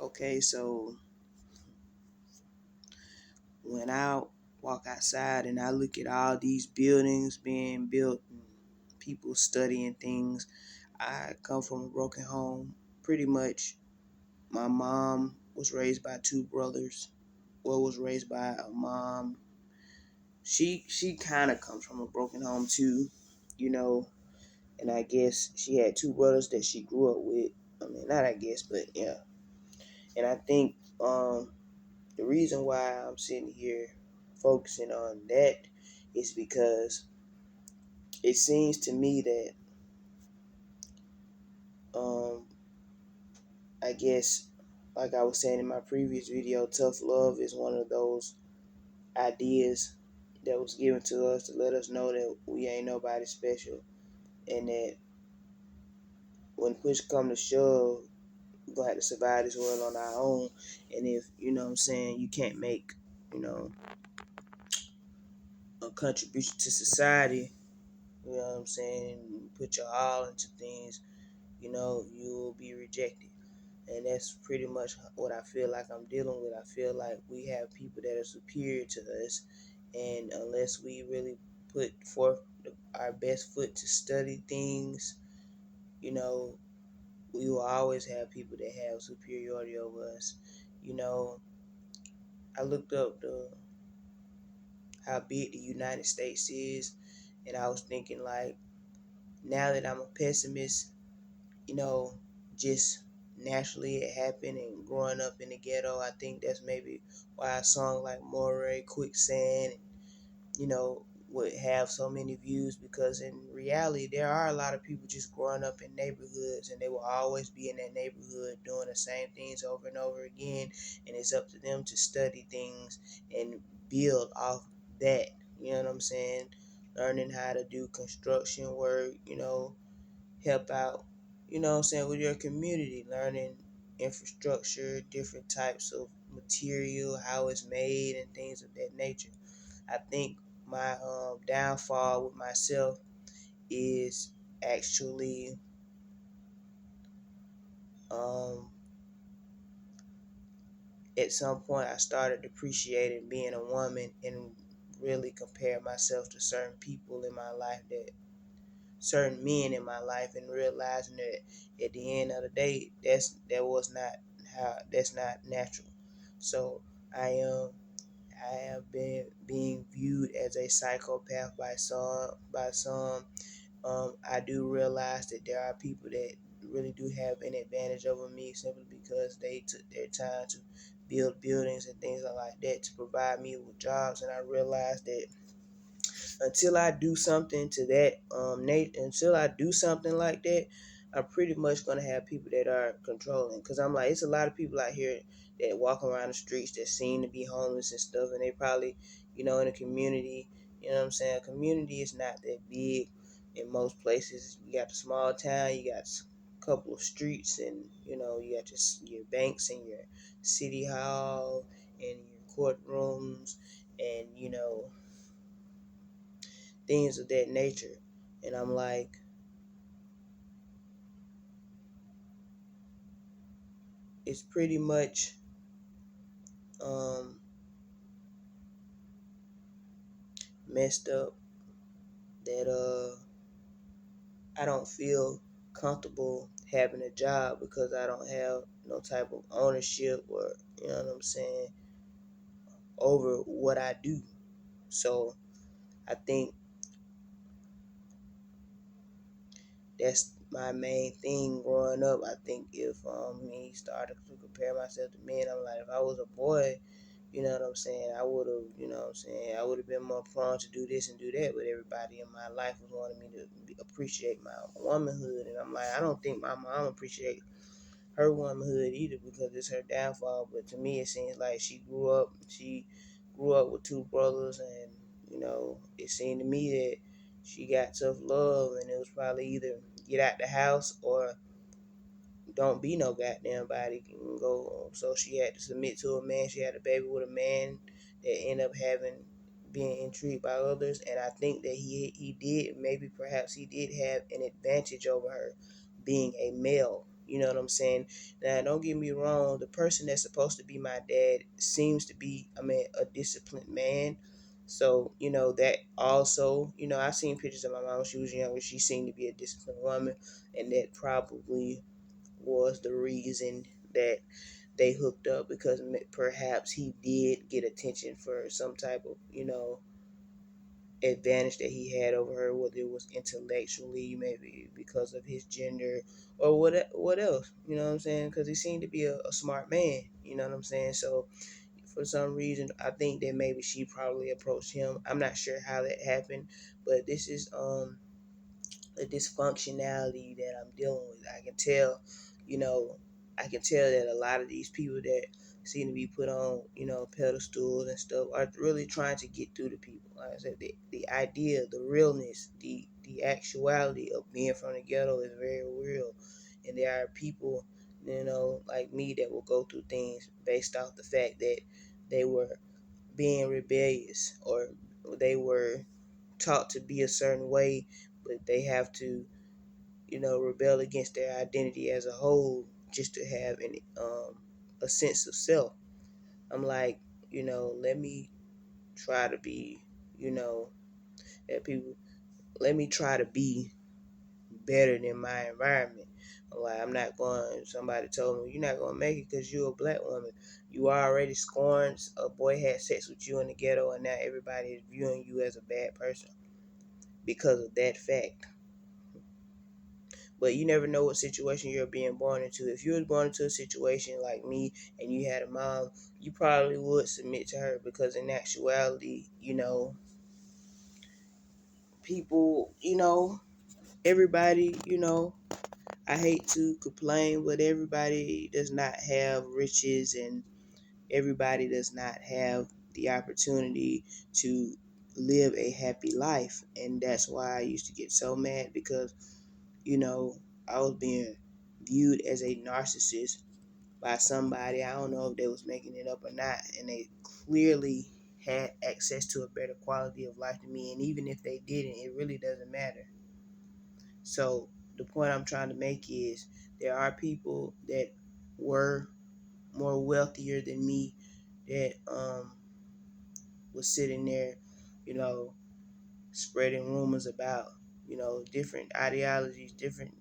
Okay, so when I walk outside and I look at all these buildings being built and people studying things, I come from a broken home. Pretty much, my mom was raised by two brothers. Well, was raised by a mom. She kind of comes from a broken home too, you know. And I guess she had two brothers that she grew up with. I mean, not I guess, but yeah. And I think the reason why I'm sitting here focusing on that is because it seems to me that um, I guess, like I was saying in my previous video, tough love is one of those ideas that was given to us to let us know that we ain't nobody special, and that when push come to shove, we're gonna have to survive this world on our own. And if you know what I'm saying, you can't make, you know, a contribution to society, you know what I'm saying, and put your all into things, you know, you will be rejected. And that's pretty much what I feel like I'm dealing with. I feel like we have people that are superior to us, and unless we really put forth our best foot to study things, you know, we will always have people that have superiority over us. You know, I looked up how big the United States is, and I was thinking like, now that I'm a pessimist, you know, just naturally it happened, and growing up in the ghetto, I think that's maybe why a song like Moray, Quicksand, you know, would have so many views, because in reality there are a lot of people just growing up in neighborhoods, and they will always be in that neighborhood doing the same things over and over again, and it's up to them to study things and build off that, you know what I'm saying, learning how to do construction work, you know, help out, you know what I'm saying, with your community, learning infrastructure, different types of material, how it's made, and things of that nature. I think my downfall with myself is actually um, at some point I started appreciating being a woman, and really compare myself to certain people in my life, that certain men in my life, and realizing that at the end of the day, that's not natural. So I I have been being viewed as a psychopath by some. I do realize that there are people that really do have an advantage over me, simply because they took their time to build buildings and things like that to provide me with jobs. And I realize that until I do something to that until I do something like that, I'm pretty much gonna have people that are controlling. Cause I'm like, it's a lot of people out here that walk around the streets that seem to be homeless and stuff, and they probably, you know, in a community. You know what I'm saying? A community is not that big in most places. You got the small town, you got a couple of streets, and you know, you got your banks and your city hall and your courtrooms, and you know, things of that nature. And I'm like, it's pretty much um, messed up that I don't feel comfortable having a job, because I don't have no type of ownership, or you know what I'm saying, over what I do. So I think that's my main thing growing up. I think if me started to compare myself to men, I'm like, if I was a boy, you know what I'm saying, I would have, you know what I'm saying, I would have been more prone to do this and do that. But everybody in my life was wanting me to appreciate my womanhood, and I'm like, I don't think my mom appreciate her womanhood either, because it's her downfall. But to me, it seems like she grew up with two brothers, and you know, it seemed to me that she got tough love, and it was probably either get out the house or don't be no goddamn body can go. So she had to submit to a man. She had a baby with a man that ended up being intrigued by others, and I think that he did, maybe perhaps he did have an advantage over her being a male. You know what I'm saying? Now, don't get me wrong. The person that's supposed to be my dad seems to be, I mean, a disciplined man. So, that also, I've seen pictures of my mom when she was younger. She seemed to be a disciplined woman. And that probably was the reason that they hooked up, because perhaps he did get attention for some type of, advantage that he had over her, whether it was intellectually, maybe because of his gender, or what else. You know what I'm saying? Because he seemed to be a smart man. You know what I'm saying? So for some reason, I think that maybe she probably approached him. I'm not sure how that happened, but this is the dysfunctionality that I'm dealing with. You know, I can tell that a lot of these people that seem to be put on, pedestals and stuff are really trying to get through to people. Like I said, the idea, the realness, the actuality of being from the ghetto is very real. And there are people, like me, that will go through things based off the fact that they were being rebellious, or they were taught to be a certain way, but they have to, rebel against their identity as a whole just to have a sense of self. I'm like, let me try to be, you know, that people, let me try to be better than my environment. Like, I'm not going, somebody told me, you're not going to make it because you're a black woman. You already scorned, a boy had sex with you in the ghetto, and now everybody is viewing you as a bad person because of that fact. But you never know what situation you're being born into. If you was born into a situation like me and you had a mom, you probably would submit to her, because in actuality, people, everybody, I hate to complain, but everybody does not have riches, and everybody does not have the opportunity to live a happy life. And that's why I used to get so mad, because you know, I was being viewed as a narcissist by somebody. I don't know if they was making it up or not, and they clearly had access to a better quality of life than me. And even if they didn't, it really doesn't matter. So the point I'm trying to make is, there are people that were more wealthier than me that was sitting there, you know, spreading rumors about, different ideologies, different,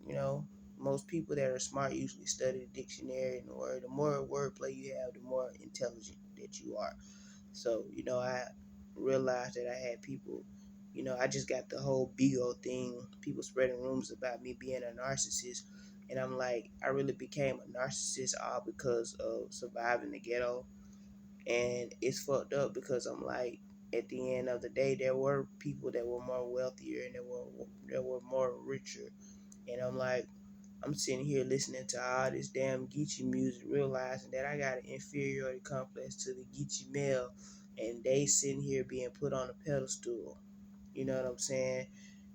most people that are smart usually study the dictionary and the word. The more wordplay you have, the more intelligent that you are. So, I realized that I had people, I just got the whole Bigo thing, people spreading rumors about me being a narcissist. And I'm like, I really became a narcissist all because of surviving the ghetto. And it's fucked up, because I'm like, at the end of the day, there were people that were more wealthier, and there were more richer. And I'm like, I'm sitting here listening to all this damn Geechee music, realizing that I got an inferiority complex to the Geechee male, and they sitting here being put on a pedestal. You know what I'm saying?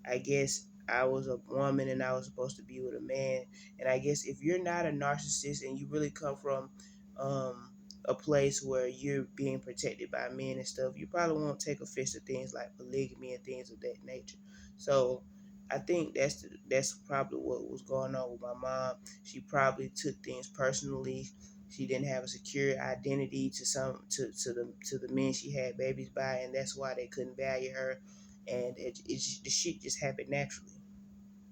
I guess I was a woman and I was supposed to be with a man. And I guess if you're not a narcissist and you really come from a place where you're being protected by men and stuff, you probably won't take offense to things like polygamy and things of that nature. So I think that's probably what was going on with my mom. She probably took things personally. She didn't have a secure identity to the men she had babies by, and that's why they couldn't value her. And the shit just happened naturally.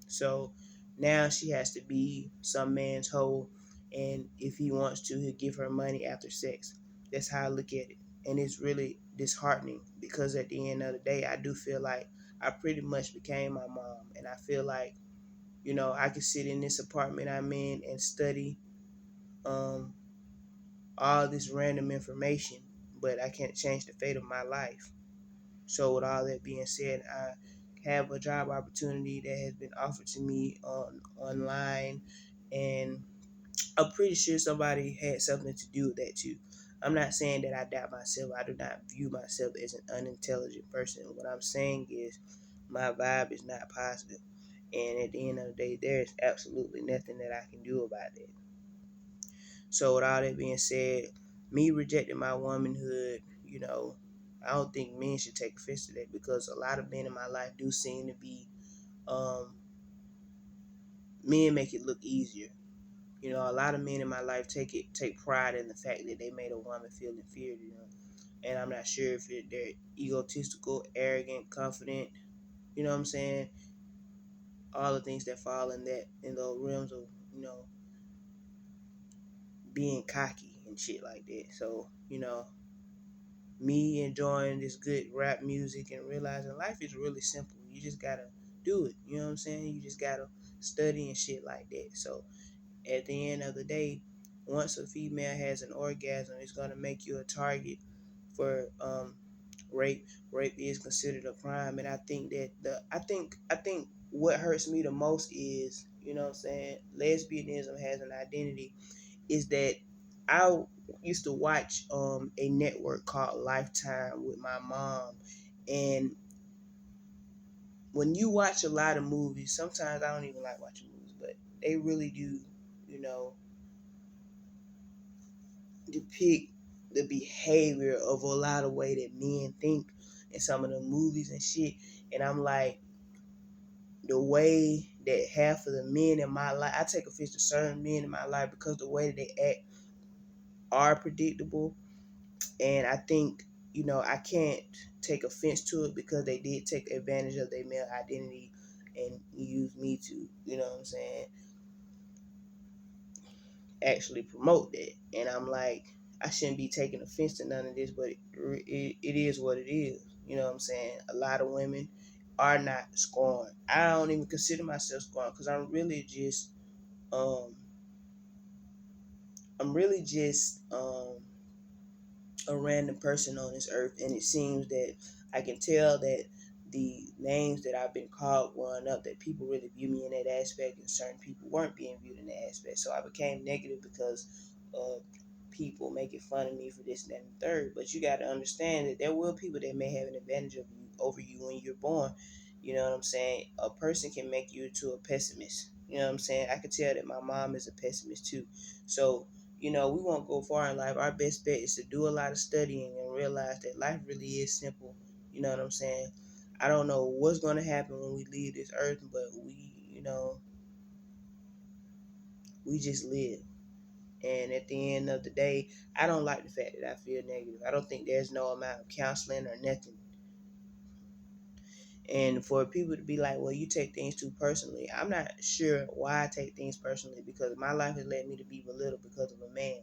So now she has to be some man's hoe, and if he wants to, he'll give her money after sex. That's how I look at it, and it's really disheartening, because at the end of the day, I do feel like I pretty much became my mom, and I feel like, I could sit in this apartment I'm in and study um, all this random information, but I can't change the fate of my life. So with all that being said, I have a job opportunity that has been offered to me online, and I'm pretty sure somebody had something to do with that too. I'm not saying that I doubt myself. I do not view myself as an unintelligent person. What I'm saying is, my vibe is not positive. And at the end of the day, there is absolutely nothing that I can do about it. So with all that being said, me rejecting my womanhood, I don't think men should take offense to that, because a lot of men in my life do seem to be, men make it look easier. A lot of men in my life take pride in the fact that they made a woman feel inferior. And I'm not sure if they're egotistical, arrogant, confident. You know what I'm saying? All the things that fall in the realms of being cocky and shit like that. So me enjoying this good rap music and realizing life is really simple. You just gotta do it. You know what I'm saying? You just gotta study and shit like that. So at the end of the day, once a female has an orgasm, it's gonna make you a target for rape. Rape is considered a crime, and I think that I think what hurts me the most is what I'm saying, lesbianism has an identity. Is that I used to watch a network called Lifetime with my mom, and when you watch a lot of movies, sometimes I don't even like watching movies, but they really do, you know, depict the behavior of a lot of way that men think in some of the movies and shit. And I'm like, the way that half of the men in my life, I take offense to certain men in my life because the way that they act are predictable. And I think, I can't take offense to it because they did take advantage of their male identity and use me to, what I'm saying, actually promote that. And I'm like, I shouldn't be taking offense to none of this, but it is what it is. You know what I'm saying? A lot of women are not scorned. I don't even consider myself scorned because um, I'm really just a random person on this earth, and it seems that I can tell that the names that I've been called growing up, that people really view me in that aspect, and certain people weren't being viewed in that aspect. So I became negative because people making fun of me for this, and that, and the third. But you got to understand that there will people that may have an advantage of you over you when you're born. You know what I'm saying? A person can make you into a pessimist. You know what I'm saying? I could tell that my mom is a pessimist too. So we won't go far in life. Our best bet is to do a lot of studying and realize that life really is simple. You know what I'm saying? I don't know what's going to happen when we leave this earth, but we just live. And at the end of the day, I don't like the fact that I feel negative. I don't think there's no amount of counseling or nothing. And for people to be like, well, you take things too personally, I'm not sure why I take things personally because my life has led me to be belittled because of a man.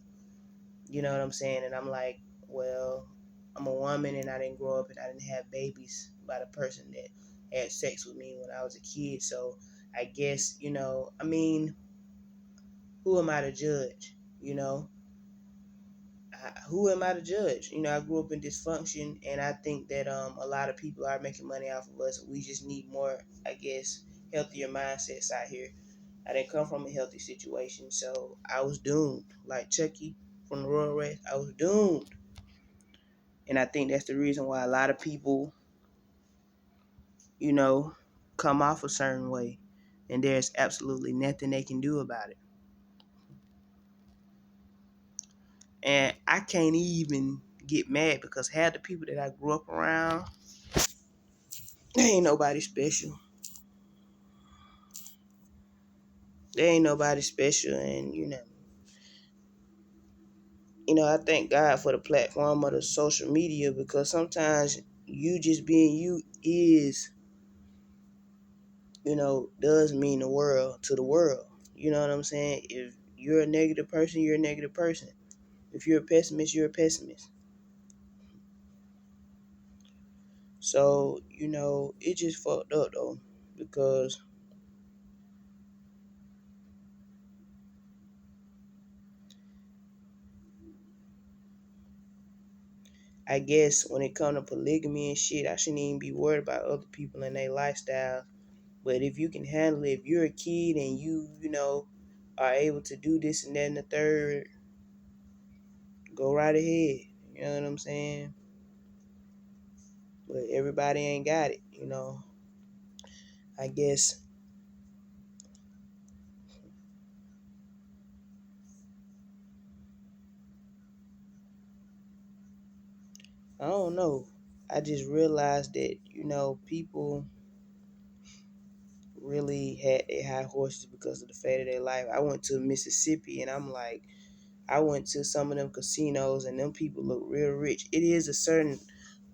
You know what I'm saying? And I'm like, well, I'm a woman and I didn't grow up and I didn't have babies by the person that had sex with me when I was a kid. So I guess, I mean, who am I to judge? You know, who am I to judge? I grew up in dysfunction, and I think that a lot of people are making money off of us. We just need more, I guess, healthier mindsets out here. I didn't come from a healthy situation, so I was doomed. Like Chucky from the Royal Race, I was doomed. And I think that's the reason why a lot of people, you know, come off a certain way, and there's absolutely nothing they can do about it. And I can't even get mad because half the people that I grew up around, they ain't nobody special. They ain't nobody special, and I thank God for the platform of the social media because sometimes you just being you is, does mean the world to the world. You know what I'm saying? If you're a negative person, you're a negative person. If you're a pessimist, you're a pessimist. So, it just fucked up though. Because I guess when it comes to polygamy and shit, I shouldn't even be worried about other people and their lifestyle. But if you can handle it, if you're a kid and you are able to do this and that and the third, go right ahead. You know what I'm saying? But everybody ain't got it. I guess I don't know. I just realized that, people really had their high horses because of the fate of their life. I went to Mississippi and I'm like, I went to some of them casinos and them people look real rich.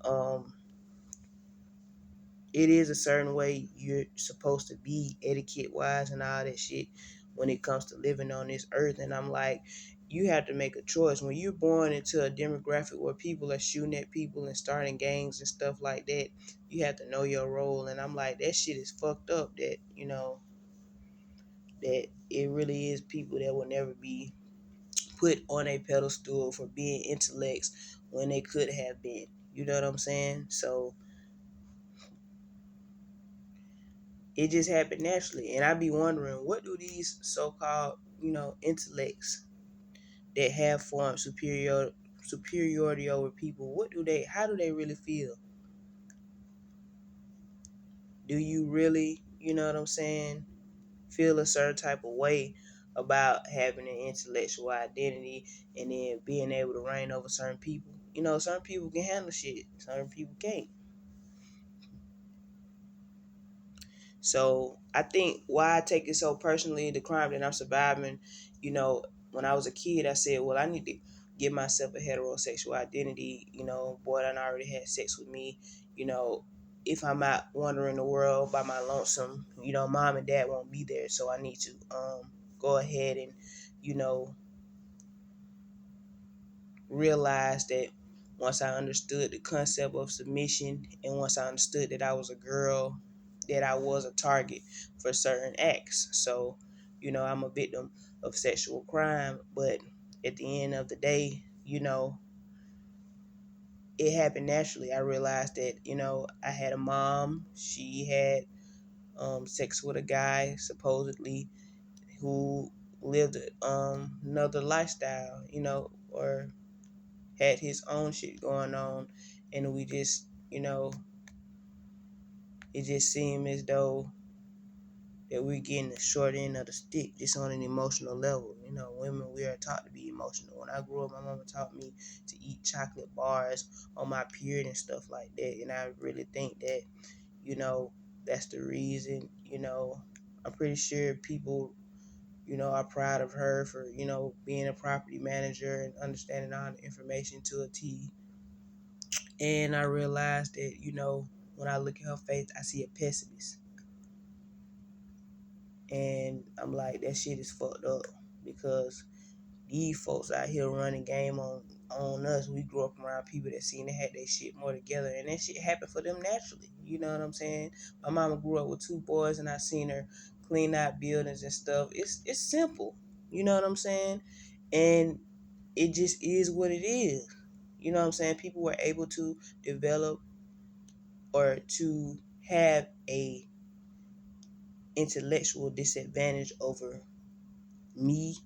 Um it is a certain way you're supposed to be etiquette wise and all that shit when it comes to living on this earth. And I'm like, you have to make a choice. When you're born into a demographic where people are shooting at people and starting gangs and stuff like that, you have to know your role. And I'm like, that shit is fucked up that, that it really is people that will never be put on a pedestal for being intellects when they could have been. You know what I'm saying? So it just happened naturally. And I be wondering, what do these so-called, intellects that have formed superiority over people, how do they really feel? Do you really, you know what I'm saying, feel a certain type of way about having an intellectual identity and then being able to reign over certain people? Certain people can handle shit, certain people can't. So I think why I take it so personally, the crime that I'm surviving, when I was a kid, I said, well, I need to give myself a heterosexual identity. Boy done already had sex with me. You know, if I'm out wandering the world by my lonesome, mom and dad won't be there. So I need to go ahead and, you know, realized that once I understood the concept of submission and once I understood that I was a girl, that I was a target for certain acts. So, I'm a victim of sexual crime, but at the end of the day, it happened naturally. I realized that, I had a mom, she had sex with a guy supposedly who lived another lifestyle, or had his own shit going on, and we just, it just seemed as though that we're getting the short end of the stick just on an emotional level. Women, we are taught to be emotional. When I grew up, my mama taught me to eat chocolate bars on my period and stuff like that, and I really think that, that's the reason. I'm pretty sure people, are proud of her for, being a property manager and understanding all the information to a T. And I realized that, when I look at her face, I see a pessimist. And I'm like, that shit is fucked up because these folks out here running game on us. We grew up around people that seem to have their shit more together, and that shit happened for them naturally. You know what I'm saying? My mama grew up with two boys, and I seen her clean out buildings and stuff. It's simple. You know what I'm saying? And it just is what it is. You know what I'm saying? People were able to develop or to have a intellectual disadvantage over me,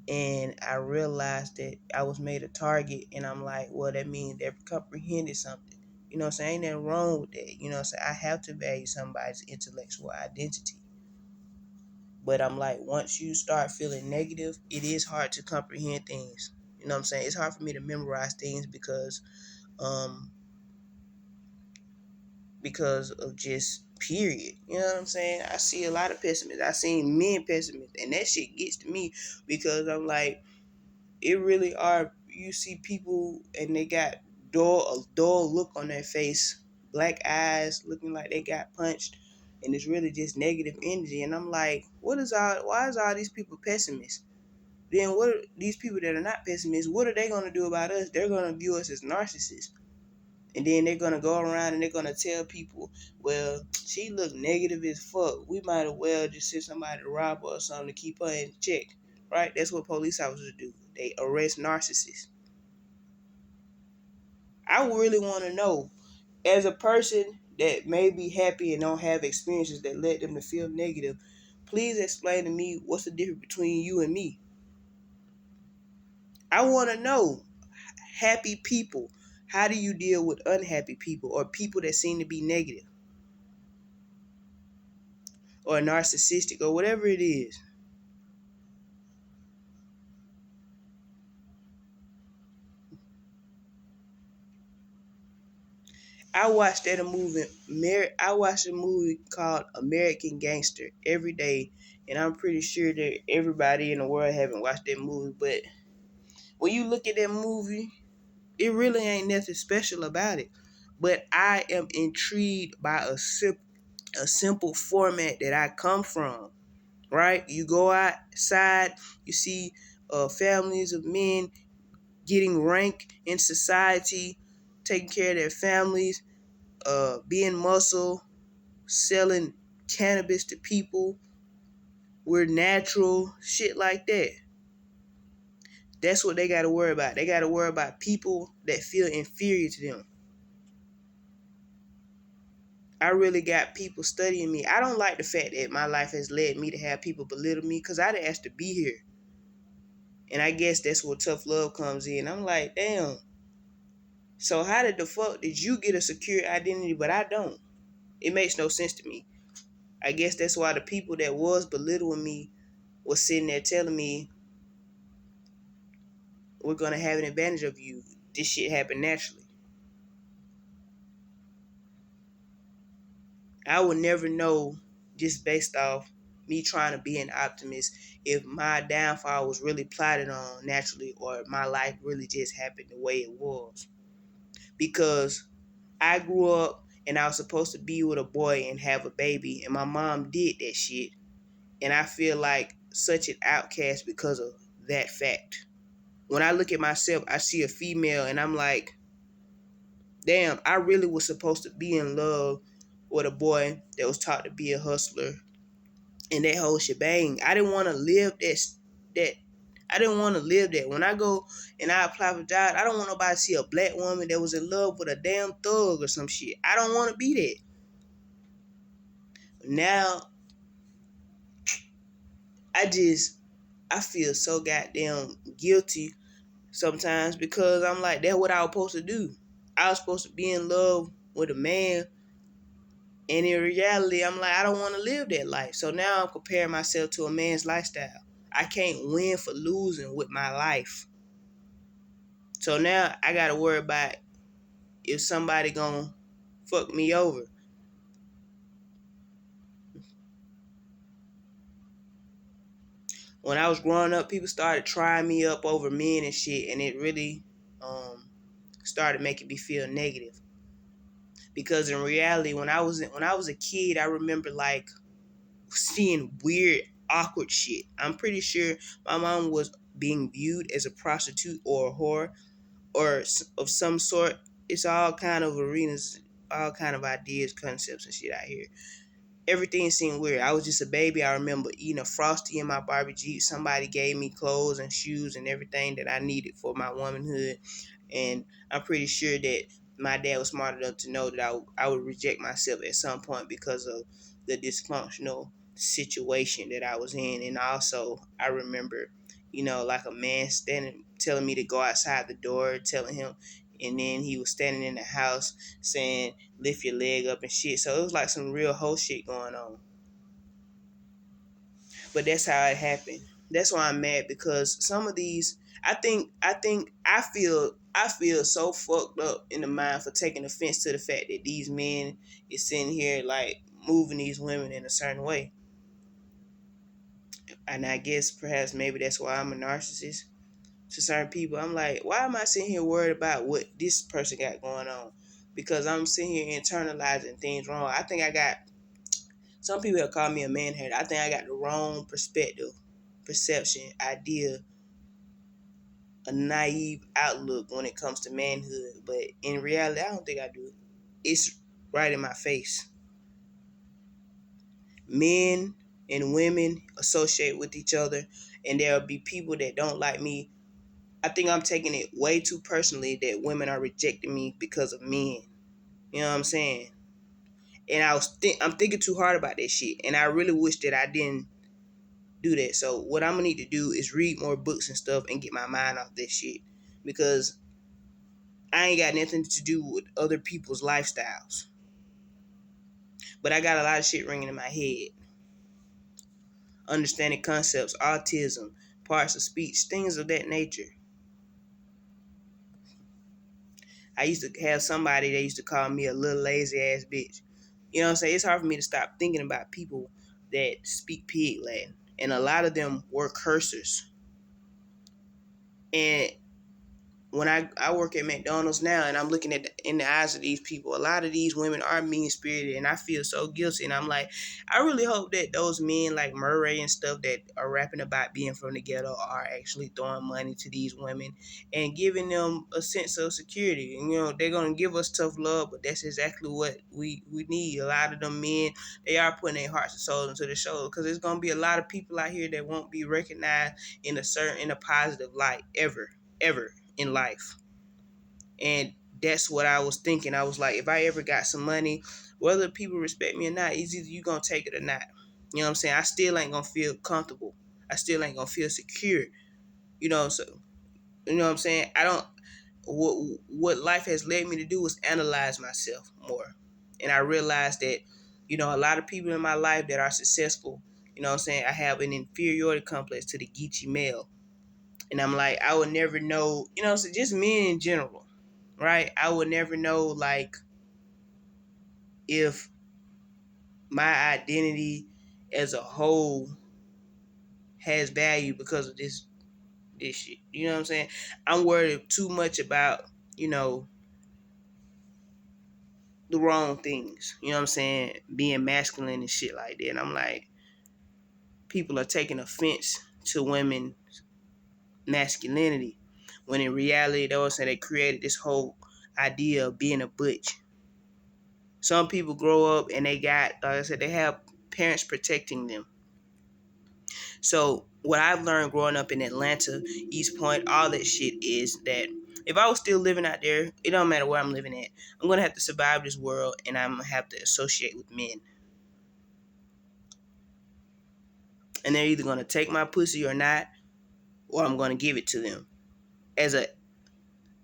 and I realized that I was made a target, and I'm like, well, that means they comprehended something. What I'm saying? Ain't nothing wrong with that. What I'm saying? I have to value somebody's intellectual identity. But I'm like, once you start feeling negative, it is hard to comprehend things. What I'm saying? It's hard for me to memorize things um because of just period. You know what I'm saying? I see a lot of pessimists. I seen men pessimists, and that shit gets to me because I'm like, it really are. You see people and they got a dull look on their face, black eyes, looking like they got punched, and it's really just negative energy. And I'm like, why is all these people pessimists? Then what are these people that are not pessimists? What are they gonna do about us? They're gonna view us as narcissists. And then they're gonna go around and they're gonna tell people, well, she look negative as fuck. We might as well just send somebody to rob her or something to keep her in check. Right? That's what police officers do. They arrest narcissists. I really want to know, as a person that may be happy and don't have experiences that led them to feel negative, please explain to me what's the difference between you and me. I want to know, happy people, how do you deal with unhappy people or people that seem to be negative or narcissistic or whatever it is? I watched a movie called American Gangster every day, and I'm pretty sure that everybody in the world haven't watched that movie. But when you look at that movie, it really ain't nothing special about it. But I am intrigued by a simple format that I come from. Right? You go outside, you see families of men getting rank in society, taking care of their families, being muscle, selling cannabis to people. We're natural, shit like that. That's what they got to worry about. They got to worry about people that feel inferior to them. I really got people studying me. I don't like the fact that my life has led me to have people belittle me because I didn't ask to be here. And I guess that's where tough love comes in. I'm like, damn. So how did the fuck did you get a secure identity but I don't? It makes no sense to me. I guess that's why the people that was belittling me was sitting there telling me we're gonna have an advantage of you. This shit happened naturally. I would never know just based off me trying to be an optimist if my downfall was really plotted on naturally or my life really just happened the way it was. Because I grew up and I was supposed to be with a boy and have a baby, and my mom did that shit. And I feel like such an outcast because of that fact. When I look at myself, I see a female and I'm like, damn, I really was supposed to be in love with a boy that was taught to be a hustler and that whole shebang. I didn't want to live that. I didn't want to live that. When I go and I apply for jobs, I don't want nobody to see a black woman that was in love with a damn thug or some shit. I don't want to be that. Now, I just, I feel so goddamn guilty sometimes because I'm like, that's what I was supposed to do. I was supposed to be in love with a man, and in reality, I'm like, I don't want to live that life. So now I'm comparing myself to a man's lifestyle. I can't win for losing with my life. So now I gotta worry about if somebody gonna fuck me over. When I was growing up, people started trying me up over men and shit, and it really started making me feel negative. Because in reality, when I was a kid, I remember like seeing weird, awkward shit. I'm pretty sure my mom was being viewed as a prostitute or a whore or of some sort. It's all kind of arenas, all kind of ideas, concepts, and shit out here. Everything seemed weird. I was just a baby. I remember eating a Frosty in my Barbie Jeep. Somebody gave me clothes and shoes and everything that I needed for my womanhood. And I'm pretty sure that my dad was smart enough to know that I would reject myself at some point because of the dysfunctional situation that I was in. And also, I remember, like a man standing, telling me to go outside the door, telling him, and then he was standing in the house saying, lift your leg up and shit. So it was like some real whole shit going on. But that's how it happened. That's why I'm mad because some of these, I feel so fucked up in the mind for taking offense to the fact that these men is sitting here like moving these women in a certain way. And I guess perhaps maybe that's why I'm a narcissist to certain people. I'm like, why am I sitting here worried about what this person got going on? Because I'm sitting here internalizing things wrong. I think I got, some people have called me a man hater. I think I got the wrong perspective, perception, idea, a naive outlook when it comes to manhood. But in reality, I don't think I do. It's right in my face. Men and women associate with each other, and there'll be people that don't like me. I think I'm taking it way too personally that women are rejecting me because of men. You know what I'm saying? And I'm thinking too hard about that shit, and I really wish that I didn't do that. So what I'm gonna need to do is read more books and stuff and get my mind off this shit because I ain't got nothing to do with other people's lifestyles. But I got a lot of shit ringing in my head. Understanding concepts, autism, parts of speech, things of that nature. I used to have somebody that used to call me a little lazy ass bitch. You know what I'm saying? It's hard for me to stop thinking about people that speak pig Latin. And a lot of them were cursors. And when I work at McDonald's now and I'm looking at in the eyes of these people, a lot of these women are mean spirited and I feel so guilty. And I'm like, I really hope that those men like Murray and stuff that are rapping about being from the ghetto are actually throwing money to these women and giving them a sense of security. And they're gonna give us tough love, but that's exactly what we need. A lot of them men, they are putting their hearts and souls into the show because there's gonna be a lot of people out here that won't be recognized in a positive light ever in life. And that's what I was thinking. I was like, if I ever got some money, whether people respect me or not, it's either you gonna take it or not. You know what I'm saying? I still ain't gonna feel comfortable. I still ain't gonna feel secure. So you know what I'm saying? I don't what life has led me to do is analyze myself more. And I realized that, a lot of people in my life that are successful, you know what I'm saying, I have an inferiority complex to the Geechee male. And I'm like, I would never know, so just men in general, right? I would never know, like, if my identity as a whole has value because of this shit. You know what I'm saying? I'm worried too much about, you know, the wrong things. You know what I'm saying? Being masculine and shit like that. And I'm like, people are taking offense to women's masculinity. When in reality, they was saying they created this whole idea of being a butch. Some people grow up and they got, like I said, they have parents protecting them. So what I've learned growing up in Atlanta, East Point, all that shit is that if I was still living out there, it don't matter where I'm living at. I'm gonna have to survive this world, and I'm gonna have to associate with men. And they're either gonna take my pussy or not, or I'm gonna give it to them as a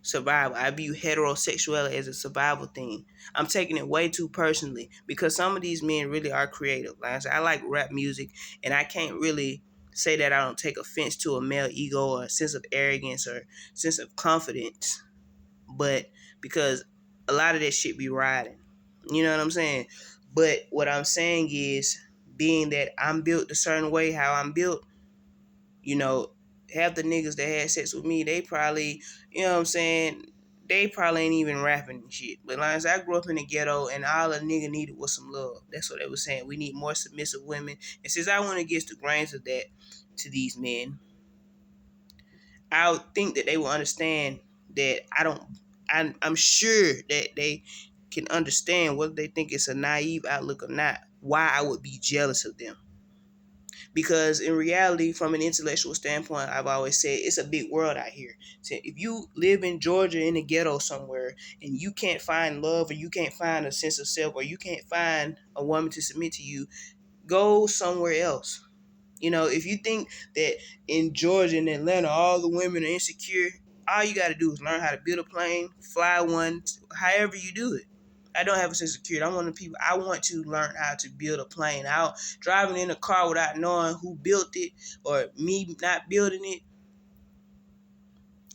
survival. I view heterosexuality as a survival thing. I'm taking it way too personally because some of these men really are creative. Like I said, I like rap music, and I can't really say that I don't take offense to a male ego or a sense of arrogance or sense of confidence, but because a lot of that shit be riding. You know what I'm saying? But what I'm saying is, being that I'm built a certain way, how I'm built, you know, half the niggas that had sex with me, they probably, you know what I'm saying, they probably ain't even rapping and shit. But like I said, I grew up in the ghetto and all a nigga needed was some love. That's what they were saying. We need more submissive women. And since I went against the grains of that to these men, I would think that they will understand that I'm sure that they can understand whether they think it's a naive outlook or not, why I would be jealous of them. Because in reality, from an intellectual standpoint, I've always said it's a big world out here. So if you live in Georgia in a ghetto somewhere and you can't find love or you can't find a sense of self or you can't find a woman to submit to you, go somewhere else. If you think that in Georgia and Atlanta all the women are insecure, all you got to do is learn how to build a plane, fly one, however you do it. I don't have a sense of security. I'm one of the people. I want to learn how to build a plane. Out driving in a car without knowing who built it or me not building it,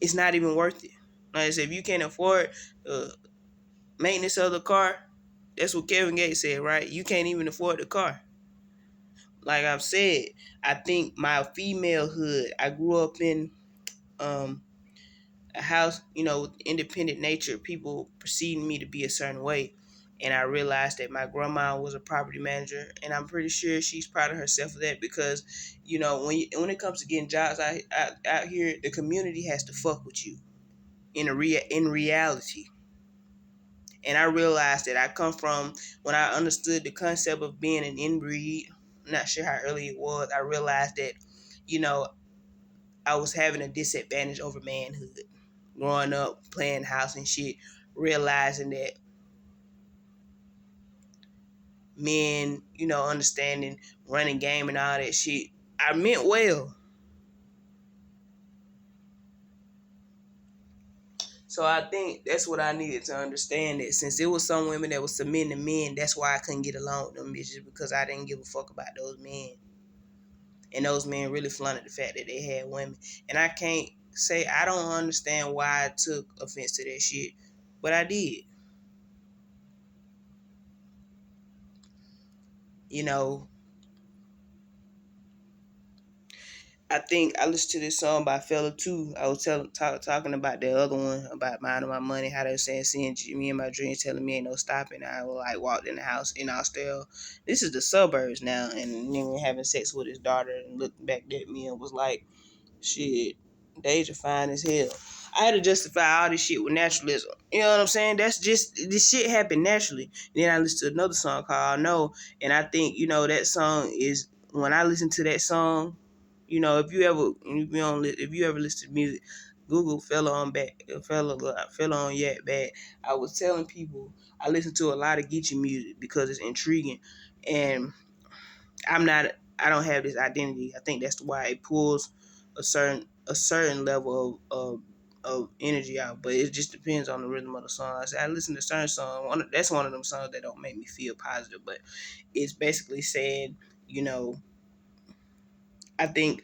it's not even worth it. Like I said, if you can't afford maintenance of the car, that's what Kevin Gates said, right? You can't even afford the car. Like I've said, I think my femalehood, I grew up in um, a house, with independent nature, people perceiving me to be a certain way. And I realized that my grandma was a property manager, and I'm pretty sure she's proud of herself of that because, when it comes to getting jobs out here, the community has to fuck with you in reality. And I realized that I come from when I understood the concept of being an inbreed. I'm not sure how early it was. I realized that, you know, I was having a disadvantage over manhood. Growing up, playing house and shit, realizing that men, understanding running game and all that shit, I meant well. So I think that's what I needed to understand, that since it was some women that was submitting to men, that's why I couldn't get along with them bitches, because I didn't give a fuck about those men. And those men really flaunted the fact that they had women. And I can't say I don't understand why I took offense to that shit. but I did. You know, I think I listened to this song by Fella too. I was talking about the other one about minding my money, how they were saying seeing me in my dreams, telling me ain't no stopping. I was like walked in the house in Austell. This is the suburbs now, and then having sex with his daughter and looked back at me and was like, shit, Deja fine as hell. I had to justify all this shit with naturalism. You know what I'm saying? That's just, this shit happened naturally. And then I listened to another song called No, and I think, that song is, when I listen to that song, if you ever listen to music, Google fella on Yak Bad. I was telling people I listen to a lot of Geechee music because it's intriguing, and I don't have this identity. I think that's why it pulls a certain level of energy out, but it just depends on the rhythm of the song. I listen to certain songs. That's one of them songs that don't make me feel positive, but it's basically saying, you know, I think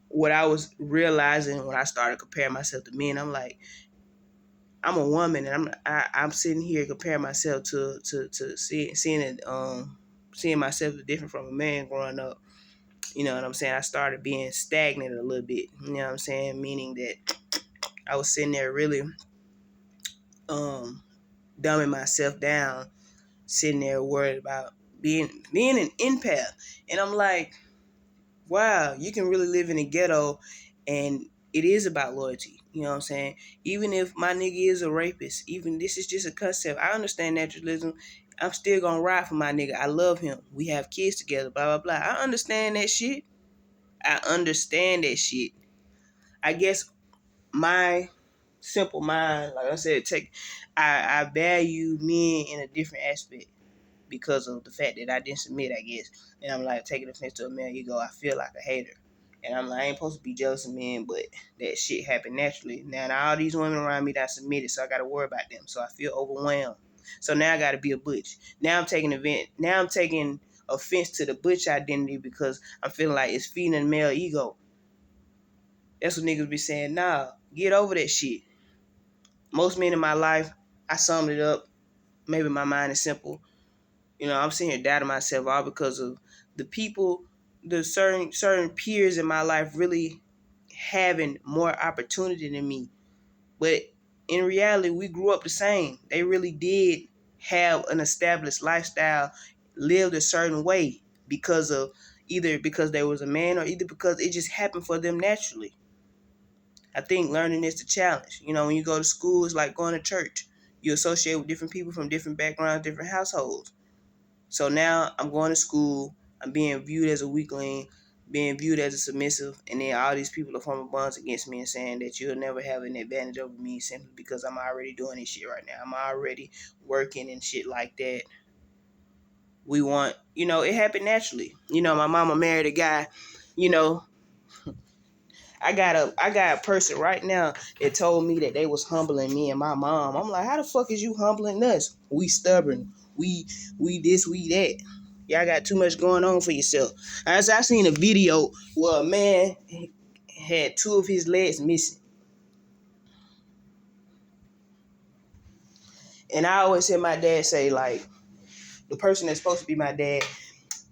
what I was realizing when I started comparing myself to men, I'm like, I'm a woman, and I'm sitting here comparing myself to seeing myself different from a man growing up. You know what I'm saying? I started being stagnant a little bit. You know what I'm saying? Meaning that I was sitting there really um dumbing myself down, sitting there worried about being an empath. And I'm like, wow, you can really live in a ghetto, and it is about loyalty. You know what I'm saying? Even if my nigga is a rapist, even this is just a concept. I understand naturalism. I'm still gonna ride for my nigga. I love him. We have kids together, blah, blah, blah. I understand that shit. I understand that shit. I guess my simple mind, like I said, I value men in a different aspect because of the fact that I didn't submit, I guess. And I'm like taking offense to a man ego, I feel like a hater. And I'm like, I ain't supposed to be jealous of men, but that shit happened naturally. Now all these women around me that submitted, so I gotta worry about them. So I feel overwhelmed. So now I gotta be a butch. Now I'm taking offense to the butch identity because I'm feeling like it's feeding a male ego. That's what niggas be saying. Nah, get over that shit. Most men in my life, I summed it up. Maybe my mind is simple. I'm sitting here doubting myself all because of the people, the certain peers in my life really having more opportunity than me. But in reality, we grew up the same. They really did have an established lifestyle, lived a certain way either because there was a man or either because it just happened for them naturally. I think learning is the challenge. When you go to school, it's like going to church. You associate with different people from different backgrounds, different households. So now I'm going to school. I'm being viewed as a weakling, being viewed as a submissive, and then all these people are forming bonds against me and saying that you'll never have an advantage over me simply because I'm already doing this shit right now. I'm already working and shit like that. It happened naturally. My mama married a guy, you know, I got a person right now that told me that they was humbling me and my mom. I'm like, how the fuck is you humbling us? We stubborn. We this, we that. Y'all got too much going on for yourself. As I seen a video where a man had two of his legs missing. And I always hear my dad say, like, the person that's supposed to be my dad,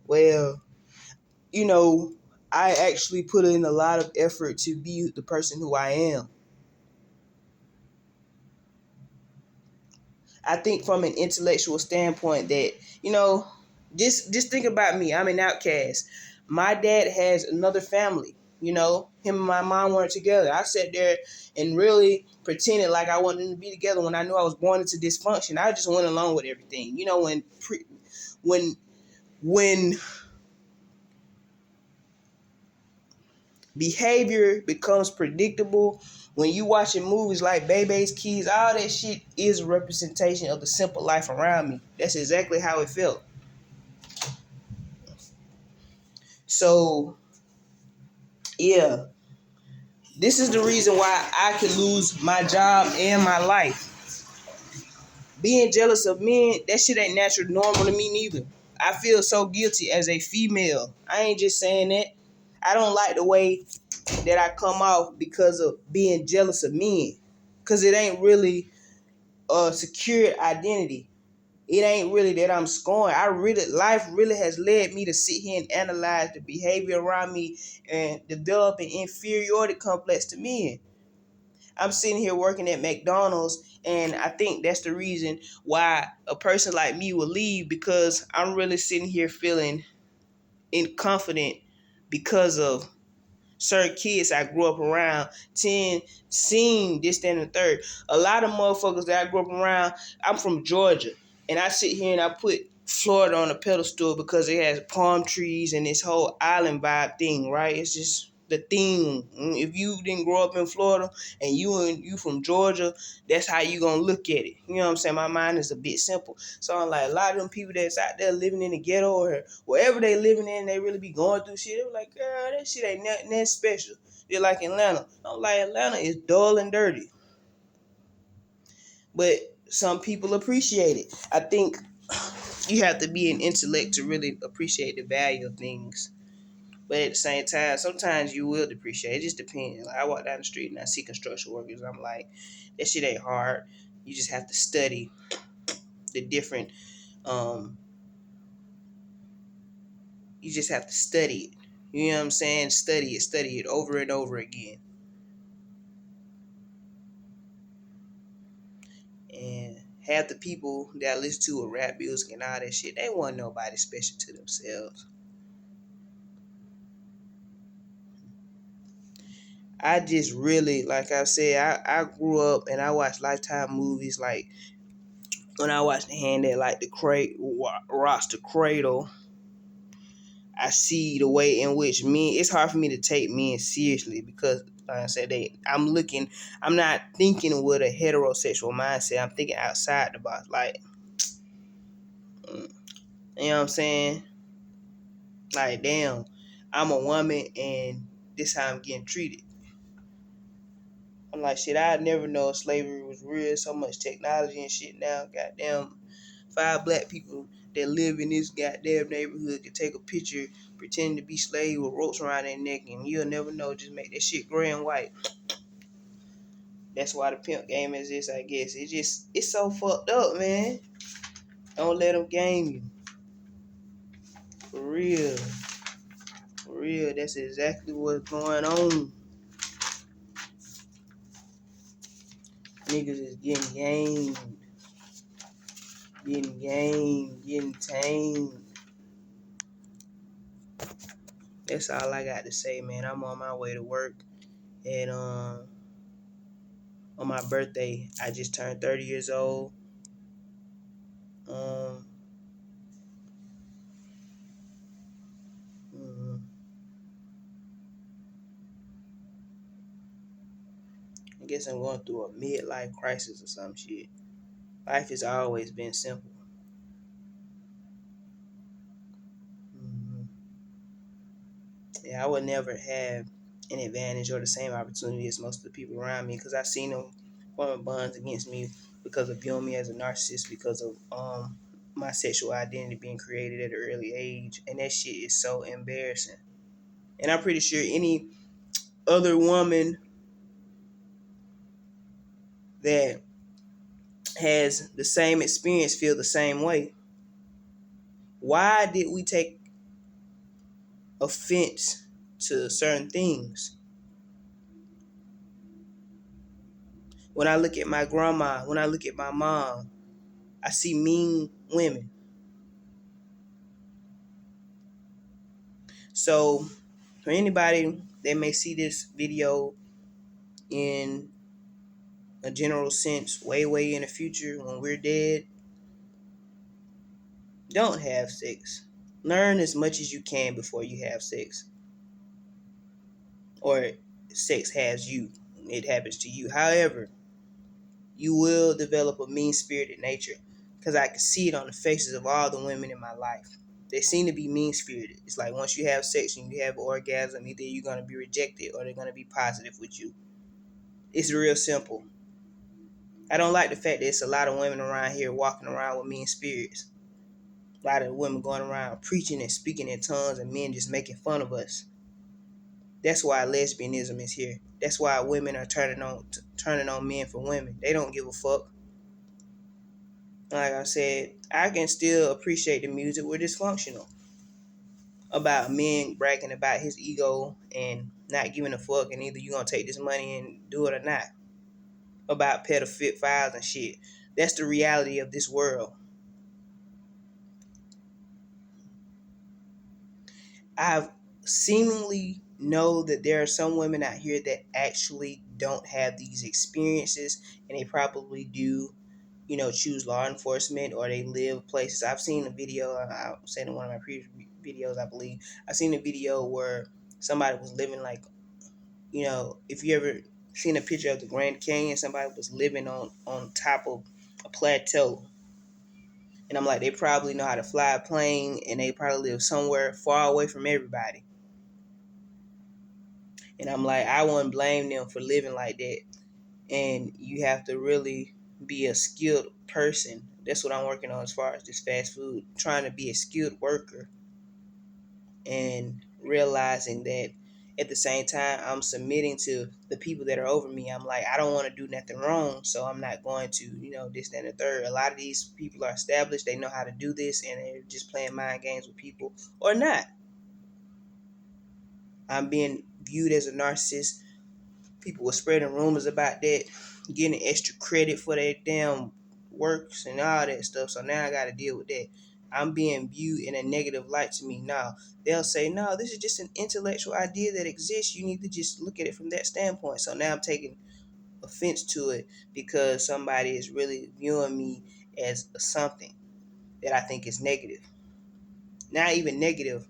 well, you know, I actually put in a lot of effort to be the person who I am. I think from an intellectual standpoint that, just think about me. I'm an outcast. My dad has another family. Him and my mom weren't together. I sat there and really pretended like I wanted them to be together when I knew I was born into dysfunction. I just went along with everything. When behavior becomes predictable, when you watching movies like Bebe's Kids, all that shit is a representation of the simple life around me. That's exactly how it felt. So, yeah, this is the reason why I could lose my job and my life. Being jealous of men, that shit ain't natural normal to me neither. I feel so guilty as a female. I ain't just saying that. I don't like the way that I come off because of being jealous of men. Because it ain't really a secured identity. It ain't really that I'm scoring. Life really has led me to sit here and analyze the behavior around me and develop an inferiority complex to men. I'm sitting here working at McDonald's, and I think that's the reason why a person like me will leave, because I'm really sitting here feeling inconfident because of certain kids I grew up around, seeing this, that, and the third. A lot of motherfuckers that I grew up around, I'm from Georgia, and I sit here and I put Florida on a pedestal because it has palm trees and this whole island vibe thing, right? It's just the thing. If you didn't grow up in Florida and you from Georgia, that's how you gonna look at it. You know what I'm saying? My mind is a bit simple. So I'm like, a lot of them people that's out there living in the ghetto or wherever they living in, they really be going through shit. They're like, girl, that shit ain't nothing that special. They're like Atlanta. I'm like, Atlanta is dull and dirty. But some people appreciate it. I think you have to be an intellect to really appreciate the value of things. But at the same time, sometimes you will depreciate. It just depends. Like, I walk down the street and I see construction workers. I'm like, that shit ain't hard. You just have to study the different. Um, you just have to study it. You know what I'm saying? Study it over and over again. And half the people that I listen to with rap music and all that shit, they want nobody special to themselves. I just really, like I said, I grew up and I watched Lifetime movies. Like when I watched The Hand That Like the Rocks the Cradle, I see the way in which men. It's hard for me to take men seriously because, like I said, I'm not thinking with a heterosexual mindset. I'm thinking outside the box. Like, you know what I'm saying? Like, damn, I'm a woman and this how I'm getting treated. I'm like, shit, I never know slavery was real. So much technology and shit now. Goddamn, 5 black people that live in this goddamn neighborhood can take a picture, pretend to be slaves with ropes around their neck, and you'll never know. Just make that shit gray and white. That's why the pimp game is this, I guess. It's so fucked up, man. Don't let them game you. For real. For real. That's exactly what's going on. Niggas is getting gamed. Getting tamed. That's all I got to say, man. I'm on my way to work. And on my birthday, I just turned 30 years old. Um, mm, I guess I'm going through a midlife crisis or some shit. Life has always been simple. Mm, yeah, I would never have an advantage or the same opportunity as most of the people around me because I seen them forming bonds against me because of viewing me as a narcissist, because of my sexual identity being created at an early age, and that shit is so embarrassing. And I'm pretty sure any other woman that has the same experience feel the same way. Why did we take offense to certain things? When I look at my grandma, when I look at my mom, I see mean women. So for anybody that may see this video in a general sense, way in the future when we're dead, don't have sex. Learn as much as you can before you have sex. Or sex has you. It happens to you. However, you will develop a mean-spirited nature, because I can see it on the faces of all the women in my life. They seem to be mean-spirited. It's like once you have sex and you have an orgasm, either you're going to be rejected or they're going to be positive with you. It's real simple. I don't like the fact that it's a lot of women around here walking around with mean spirits. A lot of women going around preaching and speaking in tongues and men just making fun of us. That's why lesbianism is here. That's why women are turning on men for women. They don't give a fuck. Like I said, I can still appreciate the music. We're dysfunctional about men bragging about his ego and not giving a fuck, and either you gonna take this money and do it or not. About pedophiles and shit. That's the reality of this world. I've seemingly know that there are some women out here that actually don't have these experiences, and they probably do, choose law enforcement, or they live places. I've seen a video. I said in one of my previous videos, I believe I've seen a video where somebody was living like, if you ever seen a picture of the Grand Canyon, somebody was living on top of a plateau. And I'm like, they probably know how to fly a plane, and they probably live somewhere far away from everybody. And I'm like, I wouldn't blame them for living like that. And you have to really be a skilled person. That's what I'm working on as far as this fast food, trying to be a skilled worker and realizing that at the same time I'm submitting to the people that are over me. I'm like, I don't want to do nothing wrong, so I'm not going to, this, that, and the third. A lot of these people are established, they know how to do this, and they're just playing mind games with people or not. I'm being viewed as a narcissist. People were spreading rumors about that, getting extra credit for their damn works and all that stuff. So now I got to deal with that. I'm being viewed in a negative light to me now. They'll say, no, this is just an intellectual idea that exists. You need to just look at it from that standpoint. So now I'm taking offense to it because somebody is really viewing me as something that I think is negative. Not even negative,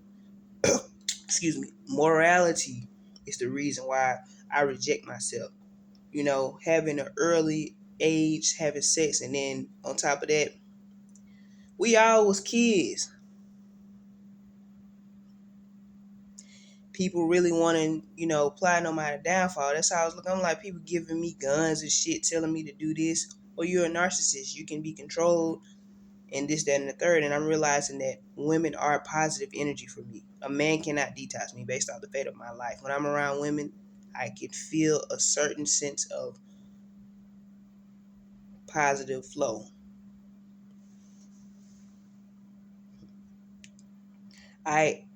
excuse me, morality is the reason why I reject myself. Having an early age, having sex, and then on top of that, we all was kids. People really wanting, plotting on my downfall. That's how I was looking. I'm like, people giving me guns and shit, telling me to do this. Or you're a narcissist. You can be controlled and this, that, and the third. And I'm realizing that women are positive energy for me. A man cannot detox me based off the fate of my life. When I'm around women, I can feel a certain sense of positive flow. I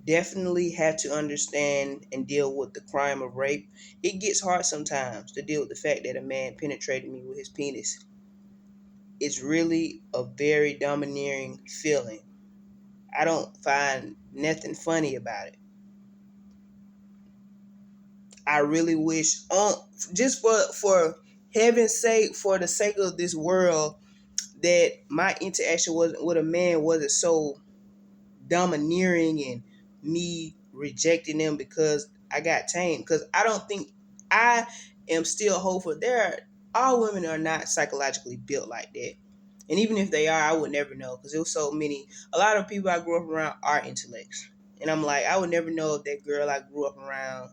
definitely had to understand and deal with the crime of rape. It gets hard sometimes to deal with the fact that a man penetrated me with his penis. It's really a very domineering feeling. I don't find nothing funny about it. I really wish, just for heaven's sake, for the sake of this world, that my interaction with a man wasn't so domineering and me rejecting them because I got tamed. Because I don't think I am still hopeful. All women are not psychologically built like that. And even if they are, I would never know because there was so many. A lot of people I grew up around are intellects. And I'm like, I would never know if that girl I grew up around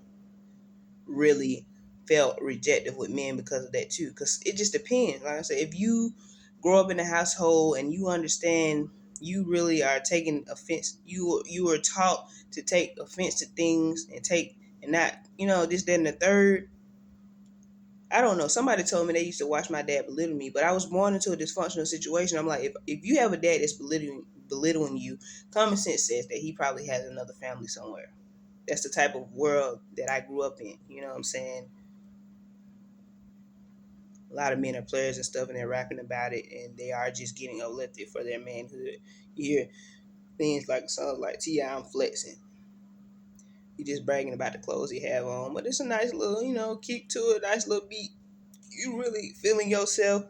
really felt rejected with men because of that too. Because it just depends. Like I said, if you grow up in a household and you understand, you really are taking offense. You were taught to take offense to things and not, this, that, and the third. I don't know. Somebody told me they used to watch my dad belittle me, but I was born into a dysfunctional situation. I'm like, if you have a dad that's belittling you, common sense says that he probably has another family somewhere. That's the type of world that I grew up in. You know what I'm saying? A lot of men are players and stuff, and they're rapping about it, and they are just getting uplifted for their manhood. You hear things like songs like T.I. I'm flexing. He just bragging about the clothes he have on, but it's a nice little, kick to it, nice little beat. You really feeling yourself.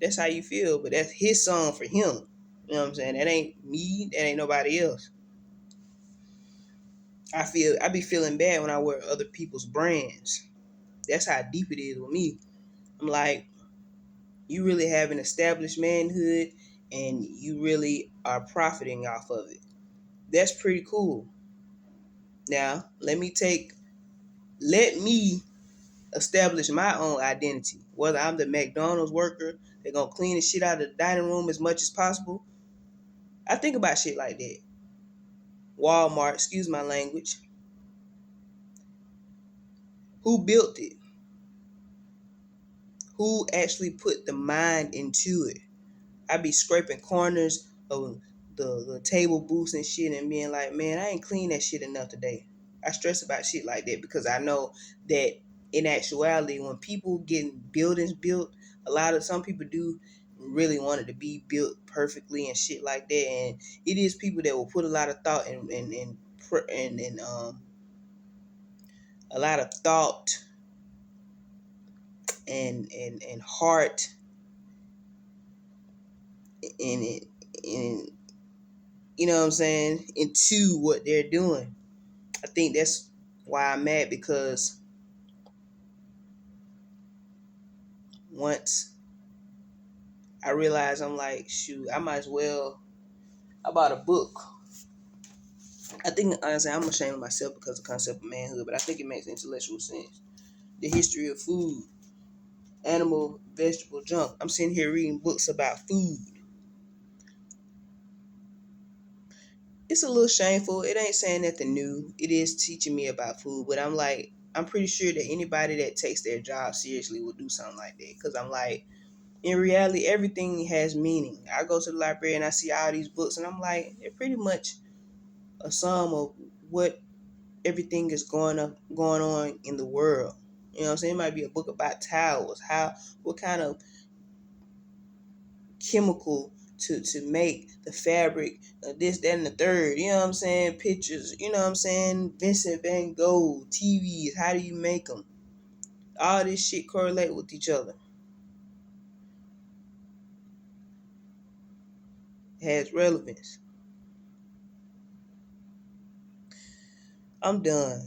That's how you feel, but that's his song for him. You know what I'm saying? That ain't me. That ain't nobody else. I be feeling bad when I wear other people's brands. That's how deep it is with me. I'm like, you really have an established manhood and you really are profiting off of it. That's pretty cool. Now, let me establish my own identity. Whether I'm the McDonald's worker, they're gonna clean the shit out of the dining room as much as possible. I think about shit like that. Walmart, excuse my language. Who built it? Who actually put the mind into it? I be scraping corners of the table booths and shit and being like, man, I ain't clean that shit enough today. I stress about shit like that because I know that in actuality, when people getting buildings built, some people do really want it to be built perfectly and shit like that. And it is people that will put a lot of thought and a lot of thought and heart in it, in, you know what I'm saying, into what they're doing. I think that's why I'm mad, because once I realized, I'm like, shoot, I might as well. I bought a book. I think, honestly, I'm ashamed of myself because of the concept of manhood, but I think it makes intellectual sense. The history of food, animal, vegetable, junk. I'm sitting here reading books about food. It's a little shameful. It ain't saying nothing new. It is teaching me about food, but I'm like, I'm pretty sure that anybody that takes their job seriously will do something like that. Because I'm like, in reality, everything has meaning. I go to the library and I see all these books, and I'm like, they're pretty much a sum of what everything is going on in the world. You know what I'm saying? It might be a book about towels, what kind of chemical to make the fabric, this, that, and the third. You know what I'm saying? Pictures. You know what I'm saying? Vincent Van Gogh, TVs. How do you make them? All this shit correlate with each other. It has relevance. I'm done.